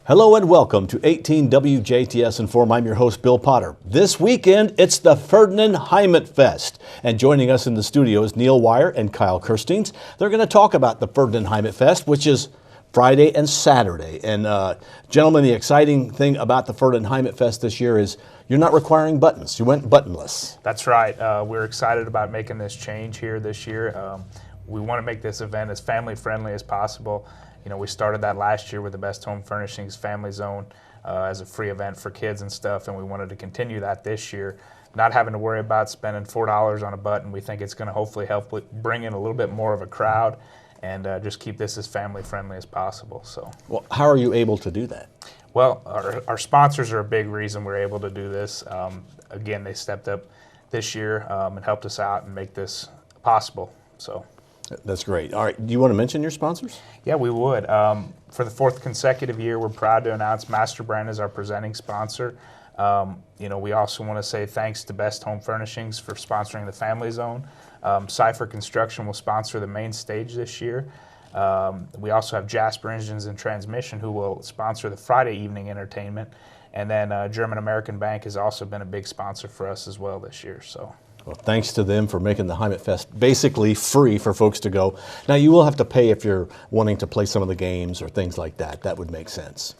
Hello and welcome to 18 WJTS in.form. I'm your host, Bill Potter. This weekend, it's the Ferdinand Heimatfest. And joining us in the studio is Neil Weyer and Kyle Kerstiens. They're going to talk about the Ferdinand Heimatfest, which is Friday and Saturday. And gentlemen, the exciting thing about the Ferdinand Heimatfest this year is you're not requiring buttons. You went buttonless. That's right. We're excited about making this change here this year. We want to make this event as family friendly as possible. You know, we started that last year with the Best Home Furnishings Family Zone as a free event for kids and stuff, and we wanted to continue that this year. Not having to worry about spending $4 on a button. We think it's going to hopefully help bring in a little bit more of a crowd and just keep this as family friendly as possible. So, well, how are you able to do that? Well, our sponsors are a big reason we're able to do this. Again, they stepped up this year and helped us out and make this possible. So. That's great. All right, do you want to mention your sponsors? Yeah, we would. For the fourth consecutive year, we're proud to announce Master Brand as our presenting sponsor. We also want to say thanks to Best Home Furnishings for sponsoring the Family Zone. Cypher Construction will sponsor the main stage this year. We also have Jasper Engines and Transmission, who will sponsor the Friday evening entertainment. And then German American Bank has also been a big sponsor for us as well this year. So. Well, thanks to them for making the Heimatfest basically free for folks to go. Now, you will have to pay if you're wanting to play some of the games or things like that. That would make sense.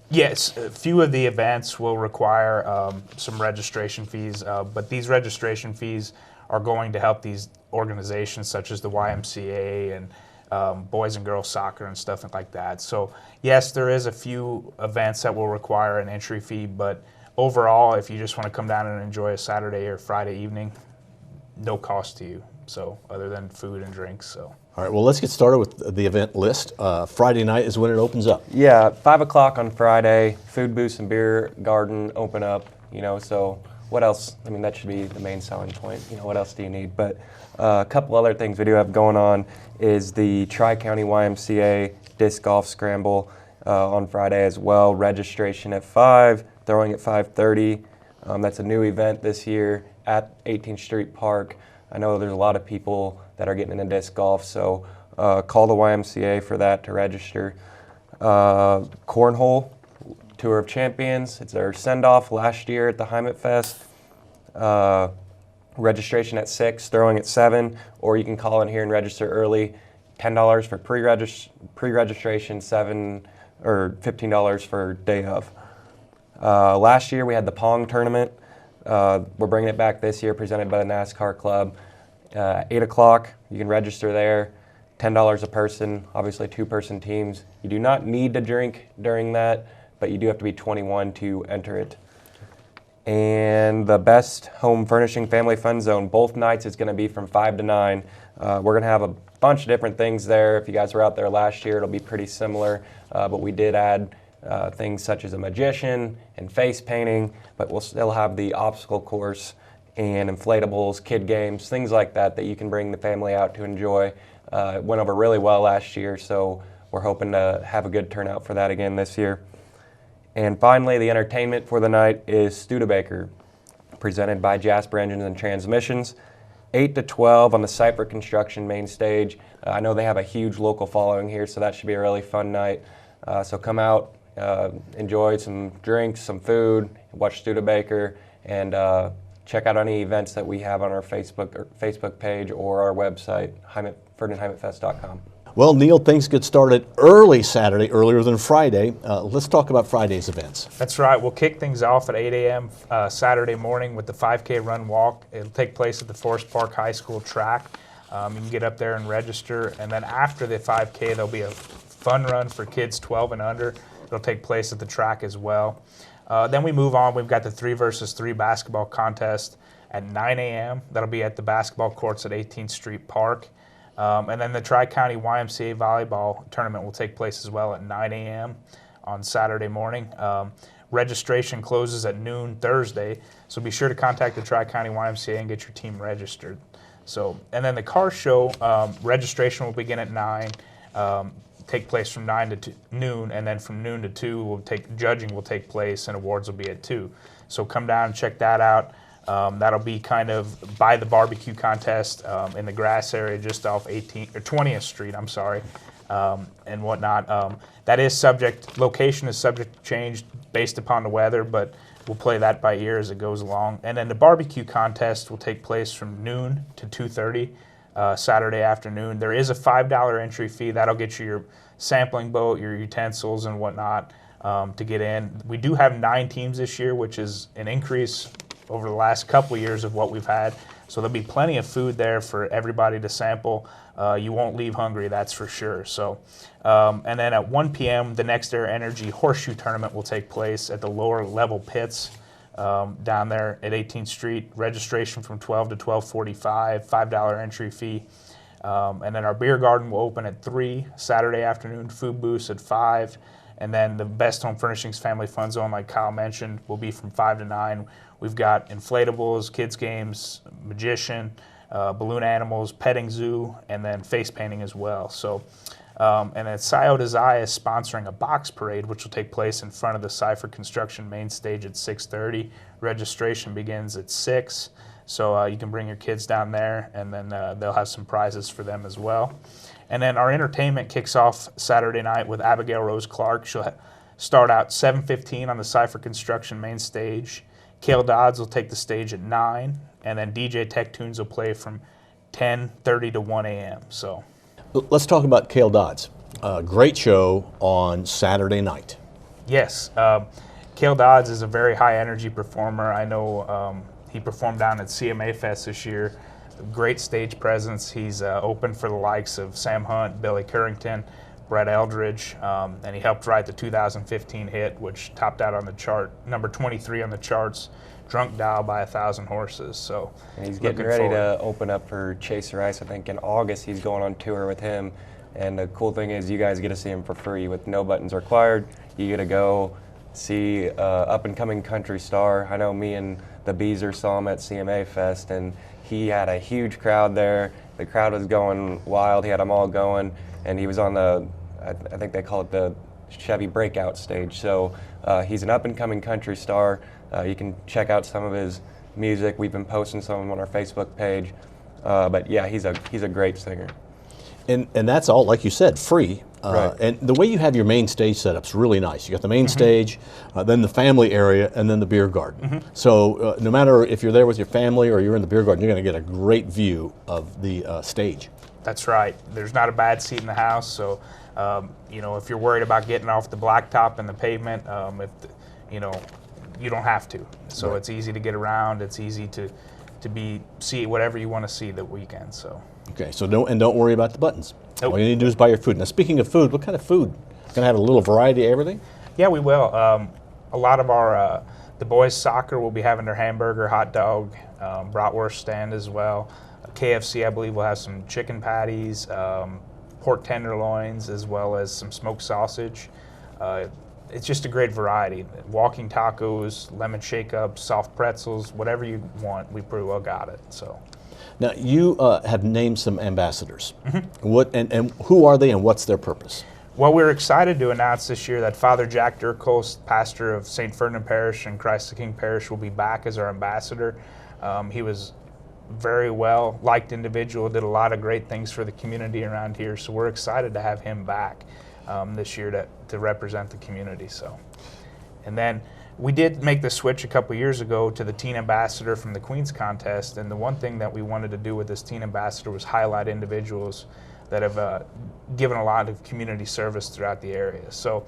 Yes, a few of the events will require some registration fees, but these registration fees are going to help these organizations such as the YMCA and Boys and Girls Soccer and stuff like that. So, yes, there is a few events that will require an entry fee, but overall, if you just want to come down and enjoy a Saturday or Friday evening, no cost to you, so other than food and drinks. So. All right, well, let's get started with the event list. Friday night is when it opens up. Yeah, 5 o'clock on Friday, food booths and beer garden open up, so what else? I mean, that should be the main selling point. What else do you need? But a couple other things we do have going on is the Tri-County YMCA Disc Golf Scramble on Friday as well. Registration at 5, throwing at 5:30. That's a new event this year at 18th Street Park. I know there's a lot of people that are getting into disc golf, so call the YMCA for that to register. Cornhole Tour of Champions. It's their send-off last year at the Heimatfest. Registration at 6, throwing at 7, or you can call in here and register early. $10 for pre-registration, $15 for day of. Last year we had the Pong tournament. We're bringing it back this year, presented by the NASCAR Club. 8 o'clock, you can register there. $10 a person, obviously 2-person teams. You do not need to drink during that, but you do have to be 21 to enter it. And the Best Home Furnishing Family Fun Zone, both nights is going to be from 5 to 9. We're going to have a bunch of different things there. If you guys were out there last year, it'll be pretty similar, but we did add things such as a magician and face painting, but we'll still have the obstacle course and inflatables, kid games, things like that you can bring the family out to enjoy. It went over really well last year, so we're hoping to have a good turnout for that again this year. And finally, the entertainment for the night is Studebaker, presented by Jasper Engines and Transmissions. 8 to 12 on the Cypher Construction main stage. I know they have a huge local following here, so that should be a really fun night. So come out, enjoy some drinks, some food, watch Studebaker, and check out any events that we have on our Facebook page or our website, FerdinandHeimatfest.com. Well, Neil, things get started early Saturday, earlier than Friday. Let's talk about Friday's events. That's right. We'll kick things off at 8 a.m. Saturday morning with the 5K run walk. It'll take place at the Forest Park High School track. You can get up there and register. And then after the 5K, there'll be a fun run for kids 12 and under. It'll take place at the track as well. Then we move on. We've got the 3 versus 3 basketball contest at 9 a.m. That'll be at the basketball courts at 18th Street Park. And then the Tri-County YMCA volleyball tournament will take place as well at 9 a.m. on Saturday morning. Registration closes at noon Thursday, so be sure to contact the Tri-County YMCA and get your team registered. And then the car show, registration will begin at 9, take place from 9 to noon, and then from noon to 2, judging will take place, and awards will be at 2. So come down and check that out. That'll be kind of by the barbecue contest in the grass area just off 20th Street. and whatnot. Location is subject to change based upon the weather, but we'll play that by ear as it goes along. And then the barbecue contest will take place from noon to 2:30 Saturday afternoon. There is a $5 entry fee. That'll get you your sampling boat, your utensils, and whatnot to get in. We do have 9 teams this year, which is an increase over the last couple years of what we've had. So there'll be plenty of food there for everybody to sample. You won't leave hungry, that's for sure. So, and then at 1 p.m., the Next Air Energy Horseshoe Tournament will take place at the lower level pits down there at 18th Street. Registration from 12 to 12:45, $5 entry fee. And then our beer garden will open at 3 Saturday afternoon, food booths at 5. And then the Best Home Furnishings Family Fun Zone, like Kyle mentioned, will be from 5 to 9. We've got inflatables, kids games, magician, balloon animals, petting zoo, and then face painting as well. So, and then Scioto Zai is sponsoring a box parade, which will take place in front of the Cypher Construction main stage at 6:30. Registration begins at 6. So you can bring your kids down there, and then they'll have some prizes for them as well. And then our entertainment kicks off Saturday night with Abigail Rose Clark. She'll start out 7:15 on the Cypher Construction main stage. Cale Dodds will take the stage at 9, and then DJ Tech Tunes will play from 10:30 to 1 a.m. So, Let's talk about Cale Dodds. Great show on Saturday night. yes, Cale Dodds is a very high energy performer. I know he performed down at CMA Fest this year. Great stage presence. He's open for the likes of Sam Hunt, Billy Currington, Brett Eldridge, and he helped write the 2015 hit, which topped out on the chart, number 23 on the charts, Drunk Dial by 1,000 Horses. So and he's getting ready to open up for Chaser Ice. I think in August he's going on tour with him. And the cool thing is you guys get to see him for free with no buttons required. You get to go see up-and-coming country star. I know me and the Beezer saw him at CMA Fest, and he had a huge crowd there. The crowd was going wild. He had them all going, and he was on the, I think they call it the Chevy Breakout stage. So he's an up-and-coming country star. You can check out some of his music. We've been posting some of them on our Facebook page. But yeah, he's a great singer. And that's all, like you said, free. Right. And the way you have your main stage setup's really nice. You got the main stage, then the family area, and then the beer garden. So no matter if you're there with your family or you're in the beer garden, you're going to get a great view of the stage. That's right. There's not a bad seat in the house. So, you know, if you're worried about getting off the blacktop and the pavement, you know, you don't have to. So It's easy to get around. It's easy to see whatever you want to see the weekend. So. Okay, so don't worry about the buttons. Nope. All you need to do is buy your food. Now, speaking of food, what kind of food? Going to have a little variety of everything? Yeah, we will. A lot of our the boys soccer will be having their hamburger, hot dog, bratwurst stand as well. KFC, I believe, will have some chicken patties, pork tenderloins, as well as some smoked sausage. It's just a great variety. Walking tacos, lemon shake-ups, soft pretzels, whatever you want, we pretty well got it. So. Now, you have named some ambassadors. What and who are they, and what's their purpose? Well, we're excited to announce this year that Father Jack Durkholz, pastor of St. Ferdinand Parish and Christ the King Parish, will be back as our ambassador. He was very well liked individual, did a lot of great things for the community around here, so we're excited to have him back this year to represent the community. So, and then we did make the switch a couple years ago to the teen ambassador from the Queen's contest, and the one thing that we wanted to do with this teen ambassador was highlight individuals that have given a lot of community service throughout the area. So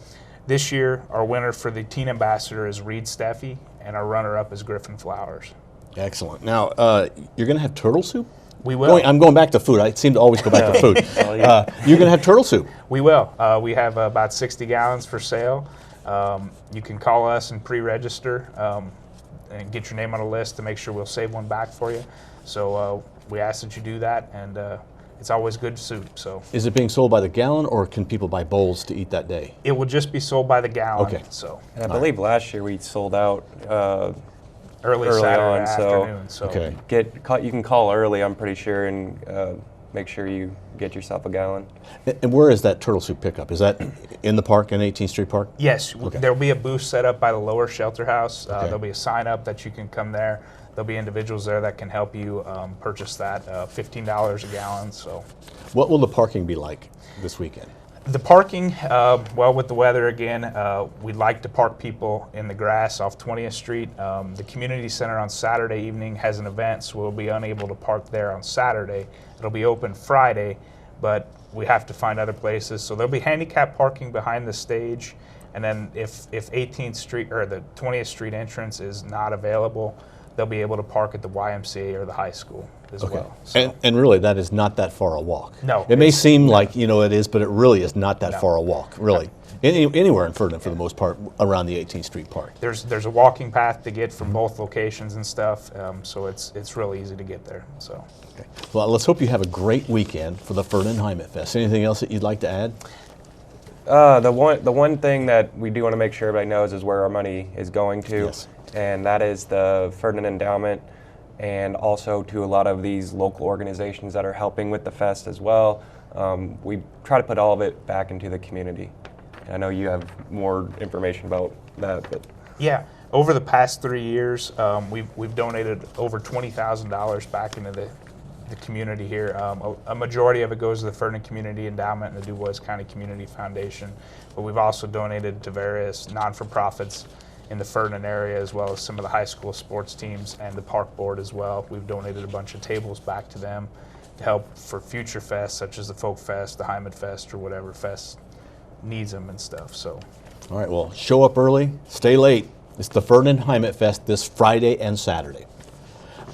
this year, our winner for the teen ambassador is Reed Steffi, and our runner-up is Griffin Flowers. Excellent. Now, you're going to have turtle soup? We will. I'm going back to food. I seem to always go back to food. You're going to have turtle soup? We will. We have about 60 gallons for sale. You can call us and pre-register and get your name on a list to make sure we'll save one back for you. So we ask that you do that, and it's always good soup. So, is it being sold by the gallon, or can people buy bowls to eat that day? It will just be sold by the gallon. Okay. So, and I believe last year we sold out early Saturday afternoon. So, okay. You can call early, I'm pretty sure, and make sure you get yourself a gallon. And where is that turtle soup pickup? Is that in the park, in 18th Street Park? Yes. Okay. There will be a booth set up by the lower shelter house. There'll be a sign up that you can come there. There'll be individuals there that can help you purchase that, $15 a gallon. So, what will the parking be like this weekend? The parking, well, with the weather again, we'd like to park people in the grass off 20th Street. The community center on Saturday evening has an event, so we'll be unable to park there on Saturday. It'll be open Friday, but we have to find other places. So there'll be handicap parking behind the stage, and then if 18th Street or the 20th Street entrance is not available, they'll be able to park at the YMCA or the high school as well. So. And really, that is not that far a walk. No. It may seem like, it is, but it really is not that far a walk, really. Anywhere in Ferdinand, for the most part, around the 18th Street Park. There's a walking path to get from both locations and stuff, so it's really easy to get there. So. Okay. Well, let's hope you have a great weekend for the Ferdinand Heimatfest. Anything else that you'd like to add? The one thing that we do want to make sure everybody knows is where our money is going to. Yes. And that is the Ferdinand Endowment, and also to a lot of these local organizations that are helping with the fest as well. We try to put all of it back into the community. I know you have more information about that, but Yeah, over the past 3 years, we've donated over $20,000 back into the community here. A majority of it goes to the Ferdinand Community Endowment and the DuBois County Community Foundation, but we've also donated to various non-for-profits in the Ferdinand area, as well as some of the high school sports teams and the park board as well. We've donated a bunch of tables back to them to help for future fests, such as the Folk Fest, the Heimatfest, or whatever fest needs them and stuff. So, All right, well, show up early, stay late. It's the Ferdinand Heimatfest this Friday and Saturday.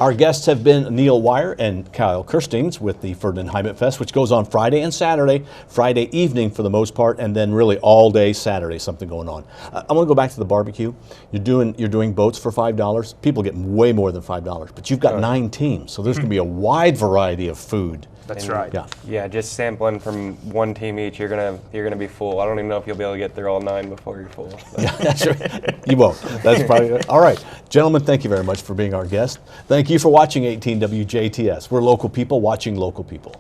Our guests have been Neil Weyer and Kyle Kerstiens with the Ferdinand Heimatfest, which goes on Friday and Saturday, Friday evening for the most part, and then really all day Saturday, something going on. I want to go back to the barbecue. You're doing boats for $5. People get way more than $5, but you've got 9 teams, so there's going to be a wide variety of food. that's right. Yeah. yeah, just sampling from one team each, you're gonna be full. I don't even know if you'll be able to get through all 9 before you're full. Yeah, that's right. You won't. That's probably all right. Gentlemen, thank you very much for being our guest. Thank you for watching 18 WJTS. We're local people watching local people.